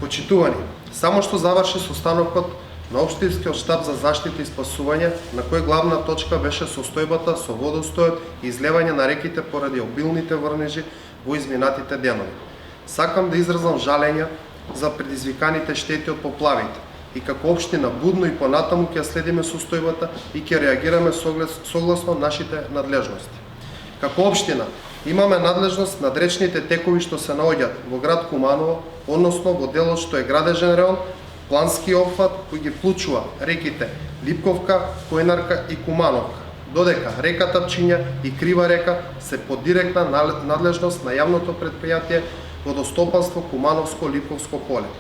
Почитувани, само што заврши состанокот на Општинскиот штаб за заштита и спасување, на кој главна точка беше состојбата со водостојот и излевање на реките поради обилните врнежи во изминатите денови. Сакам да изразам жалење за предизвиканите штети од поплавите и како општина будно и понатаму ќе следиме состојбата и ќе реагираме согласно нашите надлежности. Како општина имаме надлежност над речните текови што се наоѓаат во град Куманово, односно во делот што е градежен район, плански опфат кој ги вклучува реките Липковка, Којнарка и Кумановка, додека реката Пчиња и Крива река се под директна надлежност на јавното претпријатие Водостопанство Кумановско-Липковско поле.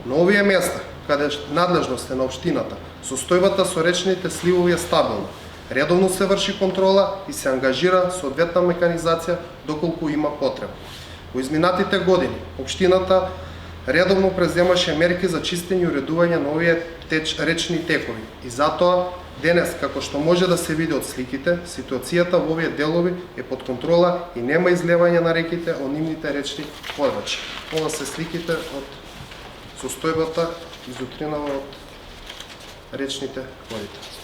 На овие места, каде надлежност е на општината, состојбата со речните сливови е стабилна. Редовно се врши контрола и се ангажира соодветна механизација доколку има потреба. Во изминатите години, општината редовно преземаше мерки за чистење и уредување на овие речни текови. И затоа, денес, како што може да се види од сликите, ситуацијата во овие делови е под контрола и нема излевање на реките од нивните речни подрачја. Ова се сликите од состојбата изутринава од речните водите.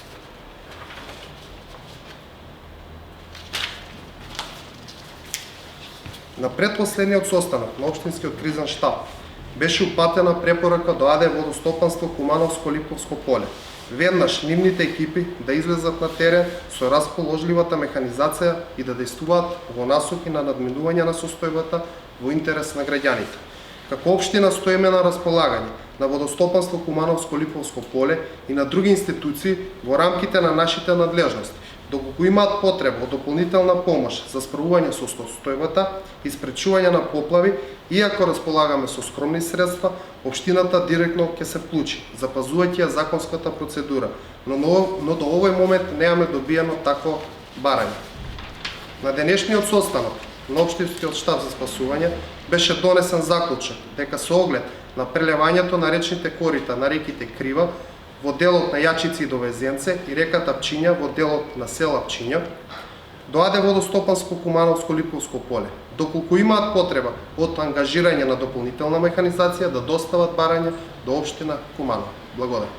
На предпоследниот состанок на Општинскиот кризен штаб беше упатена препорака до АД Водостопанство Кумановско-Липковско поле. Веднаш нивните екипи да излезат на терен со расположливата механизација и да действуваат во насоки на надминување на состојбата во интерес на граѓаните. Како општина стоиме на располагање на Водостопанство Кумановско-Липковско поле и на други институции во рамките на нашите надлежности. Доколку имаат потреба од дополнителна помош за справување со состојбата и спречување на поплави, иако располагаме со скромни средства, општината директно ќе се вклучи, запазувајќи ја законската процедура, но до овој момент немаме добиено такво барање. На денешниот состанок на Општинскиот штаб за спасување беше донесен заклучок дека со оглед на прелевањето на речните корита на реките Крива во делот на Јачици и Довезенце и реката Пчиња во делот на села Пчиња, доаде Водостопанско Кумановско-Липковско поле. Доколку имаат потреба од ангажирање на дополнителна механизација да достават барање до општина Куманово. Благодарам.